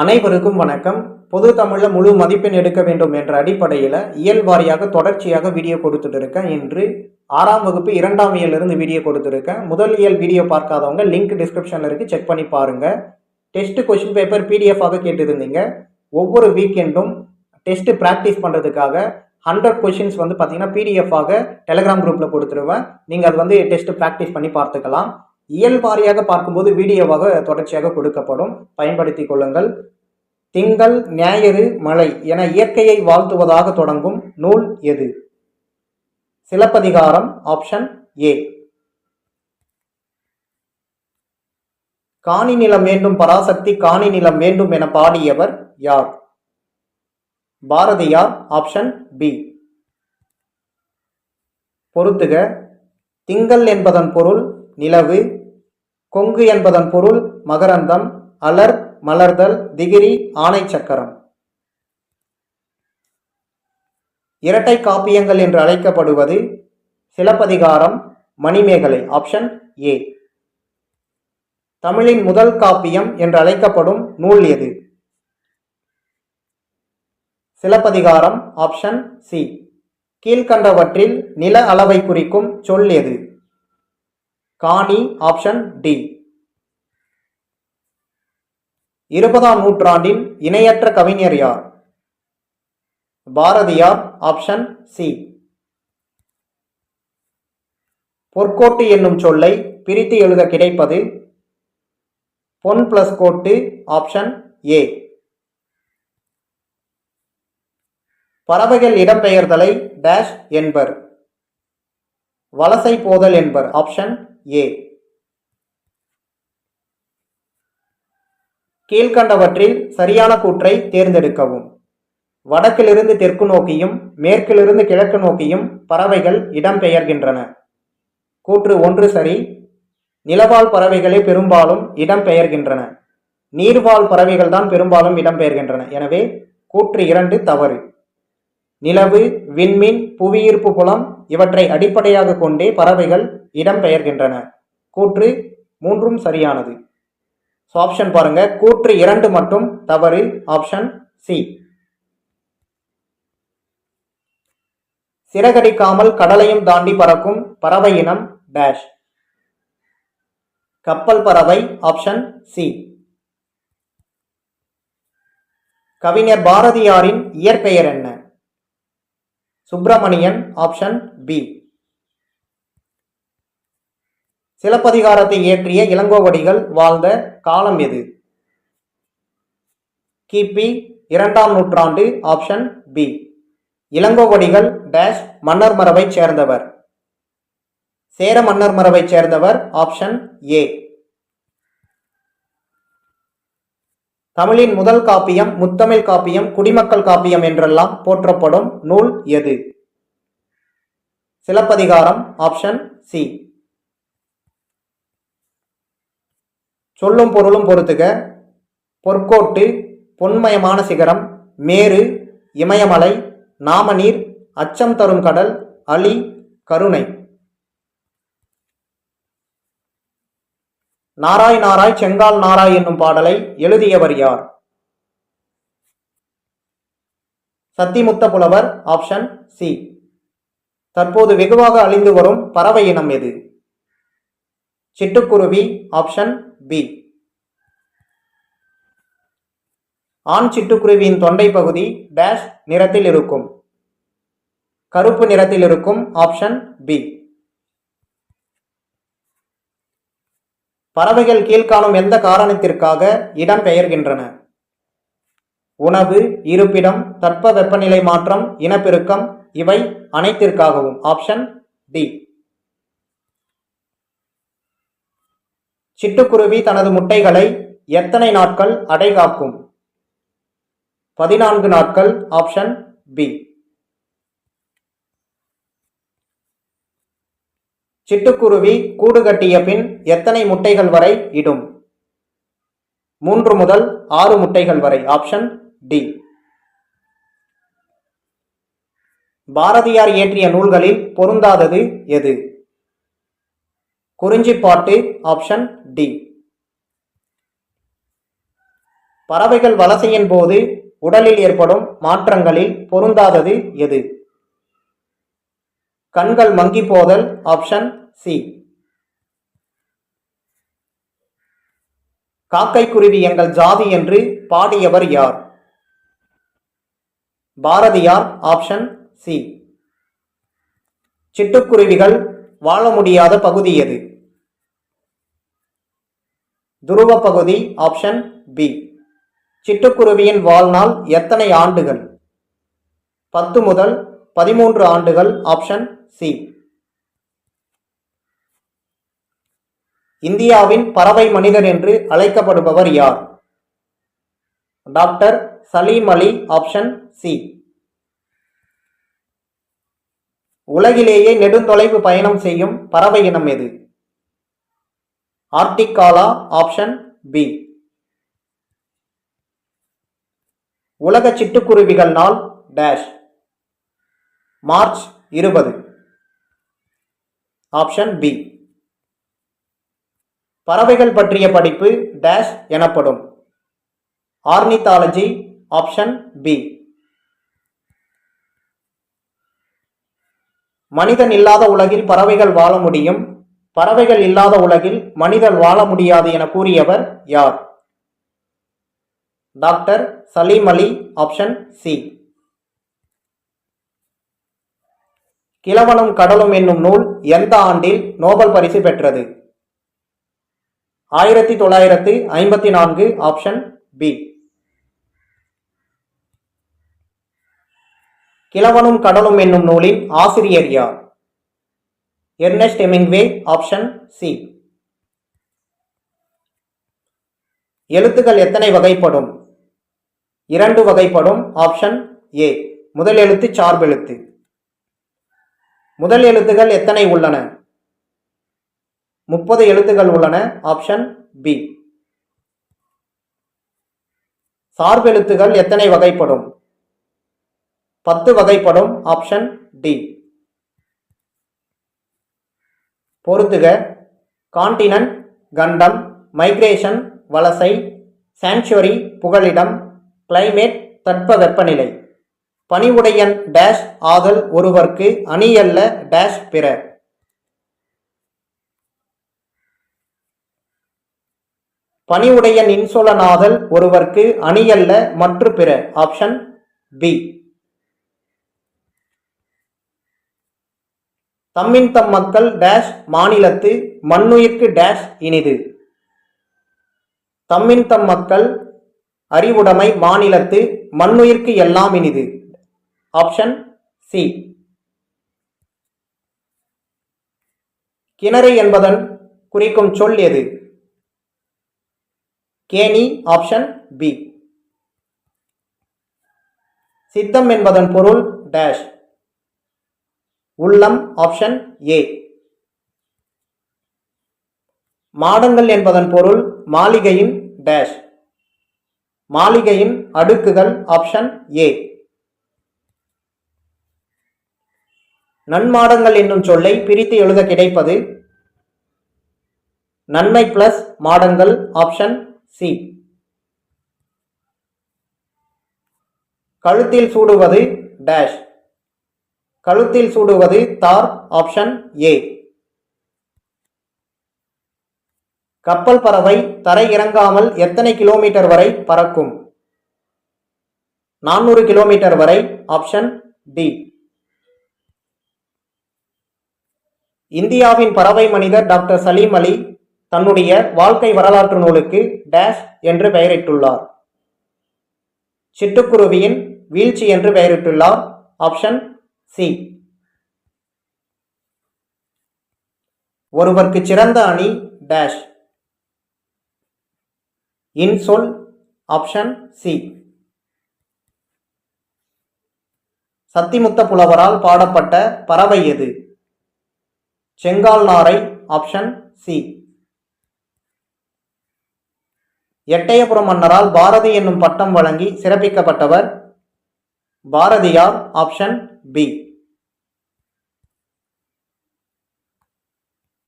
அனைவருக்கும் வணக்கம். பொது தமிழில் முழு மதிப்பெண் எடுக்க வேண்டும் என்ற அடிப்படையில் இயல் வாரியாக தொடர்ச்சியாக வீடியோ கொடுத்துட்டு இருக்கேன். இன்று 6ஆம் வகுப்பு 2ஆம் இயலிருந்து வீடியோ கொடுத்துருக்கேன். முதல் இயல் வீடியோ பார்க்காதவங்க லிங்க் டிஸ்கிரிப்ஷனில் இருக்குது, செக் பண்ணி பாருங்கள். டெஸ்ட் கொஷின் பேப்பர் பிடிஎஃபாக கேட்டிருந்தீங்க. ஒவ்வொரு வீக்கெண்டும் டெஸ்ட் ப்ராக்டிஸ் பண்ணுறதுக்காக 100 கொஷின்ஸ் பார்த்தீங்கன்னா பிடிஎஃபாக டெலிகிராம் குரூப்பில் கொடுத்துருவேன். நீங்கள் அது டெஸ்ட் ப்ராக்டிஸ் பண்ணி பார்த்துக்கலாம். இயல் வாரியாக பார்க்கும்போது வீடியோவாக தொடர்ச்சியாக கொடுக்கப்படும், பயன்படுத்தி கொள்ளுங்கள். திங்கள், ஞாயிறு, மழை என இயற்கையை வாழ்த்துவதாக தொடங்கும் நூல் எது? சிலப்பதிகாரம். Option A. காணி நிலம் வேண்டும் பராசக்தி காணி நிலம் வேண்டும் என பாடியவர் யார்? பாரதியார். Option B. பொறுத்துக. திங்கள் என்பதன் பொருள் நிலவு, கொங்கு என்பதன் பொருள் மகரந்தம், அலர் மலர்தல், திகிரி ஆணை சக்கரம். இரட்டை காப்பியங்கள் என்று அழைக்கப்படுவது சிலப்பதிகாரம், மணிமேகலை. Option A. தமிழின் முதல் காப்பியம் என்று அழைக்கப்படும் நூல் எது? சிலப்பதிகாரம். Option C. கீழ்கண்டவற்றில் நில அளவை குறிக்கும் சொல் எது? காணி. Option D. 20ஆம் நூற்றாண்டின் இணையற்ற கவிஞர் யார்? பாரதியார். Option C. பொற்கோட்டு என்னும் சொல்லை பிரித்து எழுத கிடைப்பது பொன் பிளஸ் கோட்டு. Option A. பறவைகள் இடம்பெயர்தலை டேஷ் என்பர்? வலசை போதல் என்பர். Option A. கீழ்கண்டவற்றில் சரியான கூற்றை தேர்ந்தெடுக்கவும். வடக்கிலிருந்து தெற்கு நோக்கியும் மேற்கிலிருந்து கிழக்கு நோக்கியும் பறவைகள் இடம்பெயர்கின்றன. கூற்று 1 சரி. நிலவாழ் பறவைகளே பெரும்பாலும் இடம்பெயர்கின்றன. நீர்வாழ் பறவைகள் தான் பெரும்பாலும் இடம்பெயர்கின்றன. எனவே கூற்று 2 தவறு. நிலவு, விண்மீன், புவியீர்ப்பு புலம் இவற்றை அடிப்படையாக கொண்டே பறவைகள் இடம்பெயர்கின்றன. கூற்று 3 சரியானது. ஆப்ஷன் பாருங்க. கூற்று 2 மட்டும் தவறு. Option C. சிறகடிக்காமல் கடலையும் தாண்டி பறக்கும் பறவை இனம் டேஷ்? கப்பல் பறவை. Option C. கவிஞர் பாரதியாரின் இயற்பெயர் என்ன? சுப்பிரமணியன். Option B. சிலப்பதிகாரத்தை இயற்றிய இளங்கோவடிகள் வாழ்ந்த காலம் எது? கிபி 2ஆம் நூற்றாண்டு. Option B. இளங்கோவடிகள் டேஷ் மன்னர் மரபை சேர்ந்தவர்? சேர மன்னர் மரபை சேர்ந்தவர். Option A. தமிழின் முதல் காப்பியம், முத்தமிழ் காப்பியம், குடிமக்கள் காப்பியம் என்றெல்லாம் போற்றப்படும் நூல் எது? சிலப்பதிகாரம். Option C. சொல்லும் பொருளும் பொறுத்துக. பொற்கோட்டு, பொன்மயமான சிகரம், மேரு, இமயமலை, நாமநீர், அச்சம் தரும் கடல், அலி, கருணை. நாராய் நாராய் செங்கால் நாராய் என்னும் பாடலை எழுதியவர் யார்? சத்திமுத்த புலவர். Option C. தற்போது வெகுவாக அழிந்து வரும் பறவை இனம் எது? சிட்டுக்குருவி. Option B. ஆண் சிட்டுக்குருவியின் தொண்டை பகுதி டேஷ் நிறத்தில் இருக்கும்? கருப்பு நிறத்தில் இருக்கும். Option B. பறவைகள் கீழ்காணும் எந்த காரணத்திற்காக இடம்பெயர்கின்றன? உணவு, இருப்பிடம், தட்ப வெப்பநிலை மாற்றம், இனப்பெருக்கம் இவை அனைத்திற்காகவும். Option D. சிட்டுக்குருவி தனது முட்டைகளை எத்தனை நாட்கள் அடைகாக்கும்? 14 நாட்கள். Option B. சிட்டுக்குருவி கூடு கட்டிய பின் எத்தனை முட்டைகள் வரை இடும்? 3 முதல் 6 முட்டைகள் வரை. Option D. பாரதியார் இயற்றிய நூல்களில் பொருந்தாதது எது? குறிஞ்சிப்பாட்டு. Option D. பறவைகள் வலசையின் போது உடலில் ஏற்படும் மாற்றங்களில் பொருந்தாதது எது? கண்கள் மங்கி போதல். Option C. காக்கை குருவி எங்கள் ஜாதி என்று பாடியவர் யார்? பாரதியார். Option C. சிட்டுக்குருவிகள் வாழ முடியாத பகுதி எது? துருவ பகுதி. Option B. சிட்டுக்குருவியின் வாழ்நாள் எத்தனை ஆண்டுகள்? 10 முதல் 13 ஆண்டுகள். Option C. இந்தியாவின் பறவை மனிதர் என்று அழைக்கப்படுபவர் யார்? Doctor Salim Ali. Option C. உலகிலேயே நெடுந்தொலைவு பயணம் செய்யும் பறவை இனம் எது? ஆர்டிகாலா. Option B. உலக சிட்டுக்குருவிகள் நாள் டேஷ். மார்ச் 20. Option B. பறவைகள் பற்றிய படிப்பு டேஷ் எனப்படும்? ஆர்னித்தாலஜி. Option B. மனிதன் இல்லாத உலகில் பறவைகள் வாழ முடியும், பறவைகள் இல்லாத உலகில் மனிதர் வாழ முடியாது என கூறியவர் யார்? Doctor Salim Ali. Option C. கிழவனும் கடலும் என்னும் நூல் எந்த ஆண்டில் நோபல் பரிசு பெற்றது? 1954. Option B. கிழவனும் கடலும் என்னும் நூலின் ஆசிரியர் யார்? Ernst Hemingway. Option C. எழுத்துக்கள் எத்தனை வகைப்படும்? 2 வகைப்படும். Option A. முதல் எழுத்து சார்பெழுத்து. முதல் எழுத்துகள் எத்தனை உள்ளன? 30 எழுத்துகள் உள்ளன. Option B. சார்பெழுத்துகள் எத்தனை வகைப்படும்? 10 வகைப்படும். Option D. பொறுத்துக. கான்டினன்ட் கண்டம், மைக்ரேஷன் வலசை, சாங்சுவரி புகலிடம், கிளைமேட் தட்ப வெப்பநிலை. பணிவுடையன் டேஷ் ஆதல் ஒருவர்க்கு அணியல்ல டேஷ் பிற. பணிவுடையன் இன்சொலனாதல் ஒருவர்க்கு அணியல்ல மற்று பிற. Option B. தம்மின் தம் மக்கள் டேஷ் மாநிலத்து மண்ணுயிர்க்கு டேஷ் இனிது. தம்மின் தம் மக்கள் அறிவுடைமை மாநிலத்து மண்ணுயிர்க்கு எல்லாம் இனிது. Option C. கிணறு என்பதன் குறிக்கும் சொல் எது? கேணி. Option B. சித்தம் என்பதன் பொருள் டேஷ். உள்ளம். Option A. மாடங்கள் என்பதன் பொருள் மாளிகையின் டேஷ். மாளிகையின் அடுக்குகள். Option A. நன்மாடங்கள் என்னும் சொல்லை பிரித்து எழுத கிடைப்பது? நன்மை பிளஸ் மாடங்கள். Option C. கழுத்தில் சூடுவது டேஷ். கழுத்தில் சூடுவது தார். Option A. கப்பல் பறவை தரை இறங்காமல் எத்தனை கிலோமீட்டர் வரை பறக்கும்? 400 கிலோமீட்டர் வரை. Option D. இந்தியாவின் பறவை மனிதர் டாக்டர் சலீம் அலி தன்னுடைய வாழ்க்கை வரலாற்று நூலுக்கு டேஷ் என்று பெயரிட்டுள்ளார்? சிட்டுக்குருவியின் வீழ்ச்சி என்று பெயரிட்டுள்ளார். Option C. ஒருவர்க்கு சிறந்த அணி டேஷ். இன்சொல். Option C. சத்திமுத்த புலவரால் பாடப்பட்ட பறவை எது? செங்கால் நாரை. Option C. எட்டயபுரம் மன்னரால் பாரதி என்னும் பட்டம் வழங்கி சிறப்பிக்கப்பட்டவர்? பாரதியார். Option B.